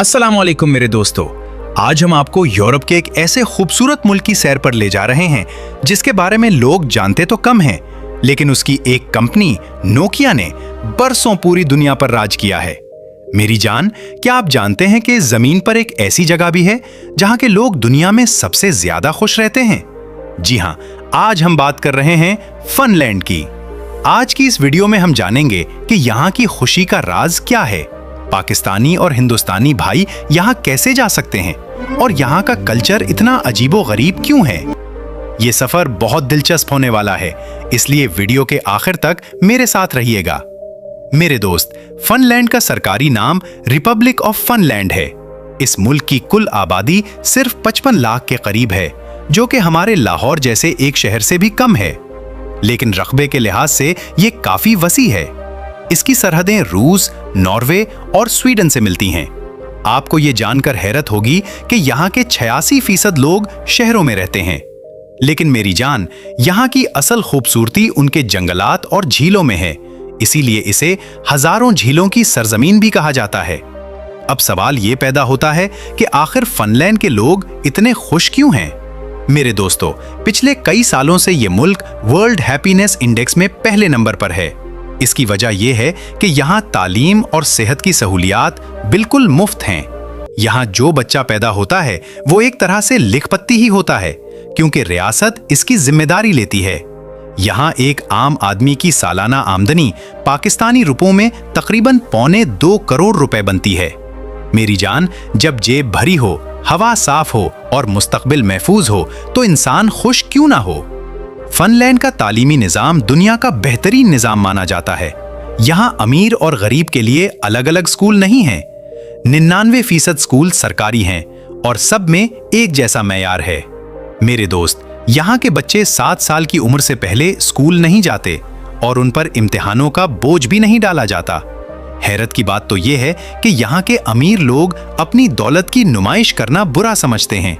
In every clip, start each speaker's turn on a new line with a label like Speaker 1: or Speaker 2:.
Speaker 1: अस्सलाम वालेकुम मेरे दोस्तों। आज हम आपको यूरोप के एक ऐसे खूबसूरत मुल्क की सैर पर ले जा रहे हैं जिसके बारे में लोग जानते तो कम हैं, लेकिन उसकी एक कंपनी नोकिया ने बरसों पूरी दुनिया पर राज किया है। मेरी जान, क्या आप जानते हैं कि जमीन पर एक ऐसी जगह भी है जहां के लोग दुनिया में सबसे ज्यादा खुश रहते हैं? जी हां, आज हम बात कर रहे हैं फिनलैंड की। आज की इस वीडियो में हम जानेंगे कि यहाँ की खुशी का राज क्या है, पाकिस्तानी और हिंदुस्तानी भाई यहाँ कैसे जा सकते हैं और यहाँ का कल्चर इतना अजीबो-गरीब क्यों है। ये सफर बहुत दिलचस्प होने वाला है, इसलिए वीडियो के आखिर तक मेरे साथ रहिएगा। मेरे दोस्त, फिनलैंड का सरकारी नाम रिपब्लिक ऑफ फिनलैंड है। इस मुल्क की कुल आबादी सिर्फ 55 लाख के करीब है, जो कि हमारे लाहौर जैसे एक शहर से भी कम है, लेकिन रकबे के लिहाज से ये काफी वसी है। इसकी सरहदें रूस, नॉर्वे और स्वीडन से मिलती हैं। आपको ये जानकर हैरत होगी कि यहाँ के 86% लोग शहरों में रहते हैं, लेकिन मेरी जान, यहाँ की असल खूबसूरती उनके जंगलात और झीलों में है, इसीलिए इसे हजारों झीलों की सरजमीन भी कहा जाता है। अब सवाल ये पैदा होता है कि आखिर फिनलैंड के लोग इतने खुश क्यों हैं? मेरे दोस्तों, पिछले कई सालों से ये मुल्क वर्ल्ड हैप्पीनेस इंडेक्स में पहले नंबर पर है। इसकी वजह यह है कि यहाँ तालीम और सेहत की सहूलियात बिल्कुल मुफ्त हैं। यहाँ जो बच्चा पैदा होता है वो एक तरह से लिखपत्ती ही होता है, क्योंकि रियासत इसकी जिम्मेदारी लेती है। यहाँ एक आम आदमी की सालाना आमदनी पाकिस्तानी रुपयों में तकरीबन 1.25 करोड़ रुपए बनती है। मेरी जान, जब जेब भरी हो, हवा साफ हो और मुस्तकबिल महफूज हो तो इंसान खुश क्यों ना हो। फिनलैंड का तालीमी निजाम दुनिया का बेहतरीन निजाम माना जाता है। यहाँ अमीर और गरीब के लिए अलग अलग स्कूल नहीं हैं। 99% स्कूल सरकारी हैं और सब में एक जैसा मैयार है। मेरे दोस्त, यहाँ के बच्चे 7 साल की उम्र से पहले स्कूल नहीं जाते और उन पर इम्तिहानों का बोझ भी नहीं डाला जाता। हैरत की बात तो यह है कि यहाँ के अमीर लोग अपनी दौलत की नुमाइश करना बुरा समझते हैं।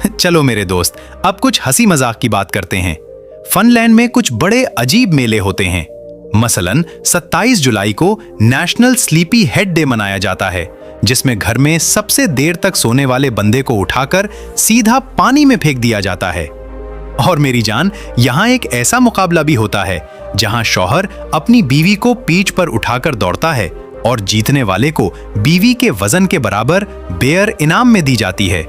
Speaker 1: चलो मेरे दोस्त, अब कुछ हंसी मजाक की बात करते हैं। फिनलैंड में कुछ बड़े अजीब मेले होते हैं। मसलन 27 जुलाई को नेशनल स्लीपी हेड डे मनाया जाता है, जिसमें घर में सबसे देर तक सोने वाले बंदे को उठाकर सीधा पानी में फेंक दिया जाता है। और मेरी जान, यहाँ एक ऐसा मुकाबला भी होता है जहाँ शौहर अपनी बीवी को पीठ पर उठाकर दौड़ता है और जीतने वाले को बीवी के वजन के बराबर बेयर इनाम में दी जाती है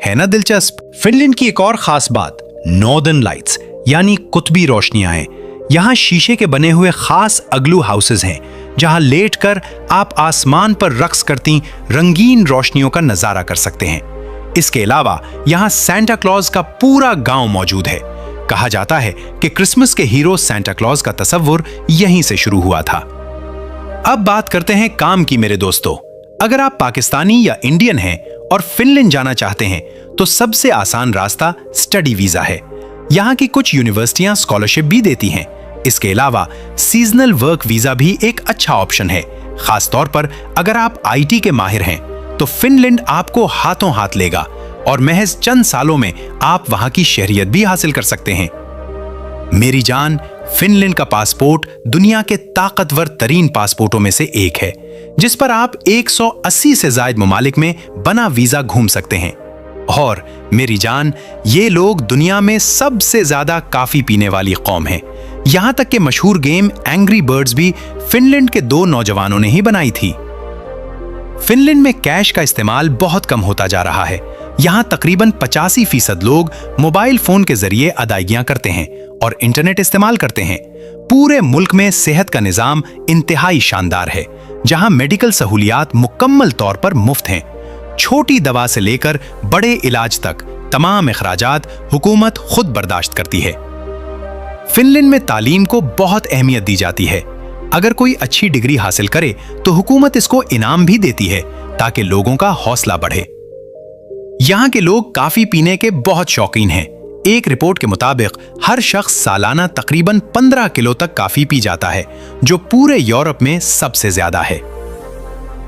Speaker 1: ना दिलचस्प। फिनलैंड की एक और खास बात नॉर्दर्न लाइट्स यानी कुतबी रोशनियां हैं। यहाँ शीशे के बने हुए खास अग्लू हाउसेज हैं, जहाँ लेटकर आप आसमान पर रक्स करती रंगीन रोशनियों का नजारा कर सकते हैं। इसके अलावा यहाँ सेंटा क्लॉज का पूरा गांव मौजूद है। कहा जाता है कि क्रिसमस के हीरो सेंटा क्लॉज का तस्वुर यहीं से शुरू हुआ था। अब बात करते हैं काम की मेरे दोस्तों। अगर आप पाकिस्तानी या इंडियन हैं और फिनलैंड जाना चाहते हैं तो सबसे आसान रास्ता स्टडी वीजा है। यहाँ की कुछ यूनिवर्सिटियां स्कॉलरशिप भी देती हैं। इसके अलावा सीजनल वर्क वीजा भी एक अच्छा ऑप्शन है। खास तौर पर अगर आप आईटी के माहिर हैं तो फिनलैंड आपको हाथों हाथ लेगा और महज चंद सालों में आप वहां की शहरियत भी हासिल कर सकते हैं। मेरी जान, फिनलैंड का पासपोर्ट दुनिया के ताकतवर तरीन पासपोर्टों में से एक है, जिस पर आप 180 से ज्यादा ममालिक में बना वीजा घूम सकते हैं। और मेरी जान, ये लोग दुनिया में सबसे ज्यादा काफी पीने वाली कौम है। यहां तक कि मशहूर गेम एंग्री बर्ड्स भी फिनलैंड के 2 नौजवानों ने ही बनाई थी। फिनलैंड में कैश का इस्तेमाल बहुत कम होता जा रहा है। यहाँ तकरीबन 85% लोग मोबाइल फोन के जरिए अदायगियां करते हैं और इंटरनेट इस्तेमाल करते हैं। पूरे मुल्क में सेहत का निजाम इंतहाई शानदार है, जहां मेडिकल सहूलियात मुकम्मल तौर पर मुफ्त हैं। छोटी दवा से लेकर बड़े इलाज तक तमाम अखराजात हुकूमत खुद बर्दाश्त करती है। फिनलैंड में तालीम को बहुत अहमियत दी जाती है। अगर कोई अच्छी डिग्री हासिल करे तो हुकूमत इसको इनाम भी देती है ताकि लोगों का हौसला बढ़े। यहाँ के लोग काफी पीने के बहुत शौकीन हैं। एक रिपोर्ट के मुताबिक हर शख्स सालाना तकरीबन 15 किलो तक काफी पी जाता है, जो पूरे यूरोप में सबसे ज्यादा है।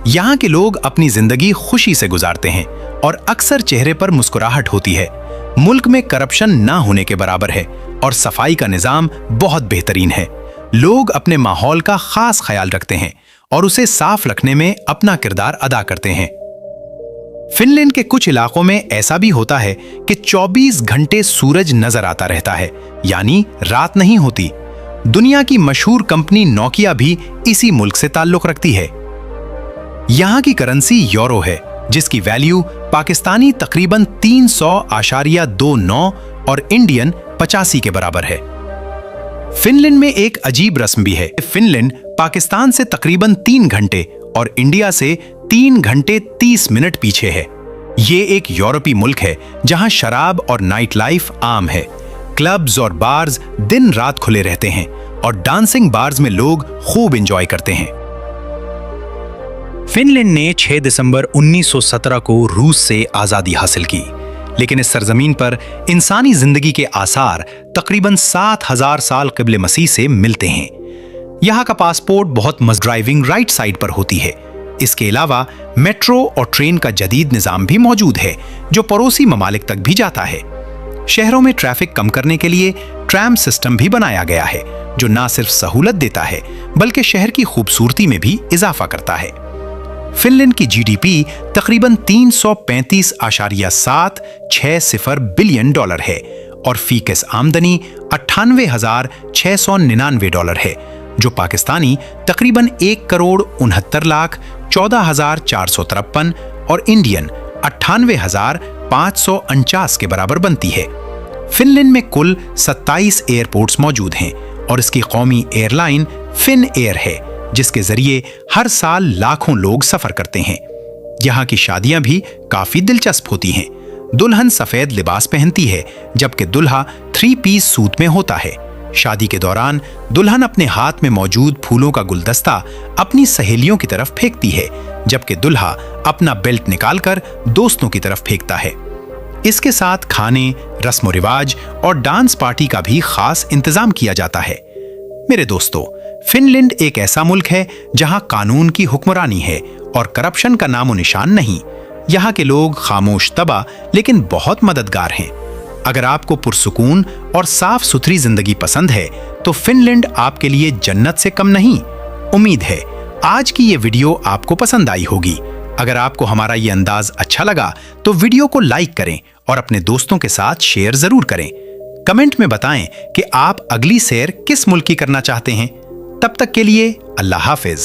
Speaker 1: यहाँ के लोग अपनी जिंदगी खुशी से गुजारते हैं और अक्सर चेहरे पर मुस्कुराहट होती है। मुल्क में करप्शन ना होने के बराबर है और सफाई का निजाम बहुत बेहतरीन है। लोग अपने माहौल का खास ख्याल रखते हैं और उसे साफ रखने में अपना किरदार अदा करते हैं। फिनलैंड के कुछ इलाकों में ऐसा भी होता है कि 24 घंटे सूरज नजर आता रहता है, यानी रात नहीं होती। दुनिया की मशहूर कंपनी नोकिया भी इसी मुल्क से ताल्लुक रखती है। यहां की करेंसी यूरो है, जिसकी वैल्यू पाकिस्तानी तकरीबन 300.29 और इंडियन 85 के बराबर है। फिनलैंड में एक अजीब रस्म भी है। फिनलैंड पाकिस्तान से तकरीबन 3 घंटे और इंडिया से 3 घंटे 30 मिनट पीछे है। ये एक यूरोपीय मुल्क है जहां शराब और नाइट लाइफ आम है। क्लब्स और बार्स दिन रात खुले रहते हैं और डांसिंग बार्स में लोग खूब एंजॉय करते हैं। फिनलैंड ने 6 दिसंबर 1917 को रूस से आजादी हासिल की, लेकिन इस सरजमीन पर इंसानी जिंदगी के आसार तकरीबन 7000 साल क़ब्ल मसीह से मिलते हैं। यहाँ का पासपोर्ट बहुत मज़बूत ड्राइविंग राइट साइड पर होती है। इसके अलावा मेट्रो और ट्रेन का जदीद निज़ाम भी मौजूद है, जो पड़ोसी ममालिक तक भी जाता है। शहरों में ट्रैफिक कम करने के लिए ट्रैम सिस्टम भी बनाया गया है, जो न सिर्फ सहूलत देता है बल्कि शहर की खूबसूरती में भी इजाफा करता है। फिनलैंड की जीडीपी तकरीबन 335.760 बिलियन डॉलर है और फीकस आमदनी 98,699 डॉलर है, जो पाकिस्तानी तकरीबन 1,69,14,453 और इंडियन 98,549 के बराबर बनती है। फिनलैंड में कुल 27 एयरपोर्ट्स मौजूद हैं और इसकी कौमी एयरलाइन फिन एयर है, जिसके जरिए हर साल लाखों लोग सफर करते हैं। यहाँ की शादियां भी काफी दिलचस्प होती हैं। दुल्हन सफेद लिबास पहनती है, जबकि दुल्हा 3 पीस सूट में होता है। शादी के दौरान दुल्हन अपने हाथ में मौजूद फूलों का गुलदस्ता अपनी सहेलियों की तरफ फेंकती है, जबकि दुल्हा अपना बेल्ट निकालकर दोस्तों की तरफ फेंकता है। इसके साथ खाने, रस्म रिवाज और डांस पार्टी का भी खास इंतजाम किया जाता है। मेरे दोस्तों, फिनलैंड एक ऐसा मुल्क है जहां कानून की हुक्मरानी है और करप्शन का नामो निशान नहीं। यहाँ के लोग खामोश तबा लेकिन बहुत मददगार हैं। अगर आपको पुरसुकून और साफ सुथरी जिंदगी पसंद है तो फिनलैंड आपके लिए जन्नत से कम नहीं। उम्मीद है आज की ये वीडियो आपको पसंद आई होगी। अगर आपको हमारा ये अंदाज अच्छा लगा तो वीडियो को लाइक करें और अपने दोस्तों के साथ शेयर जरूर करें। कमेंट में बताएं कि आप अगली सैर किस मुल्क की करना चाहते हैं। तब तक के लिए अल्लाह हाफिज।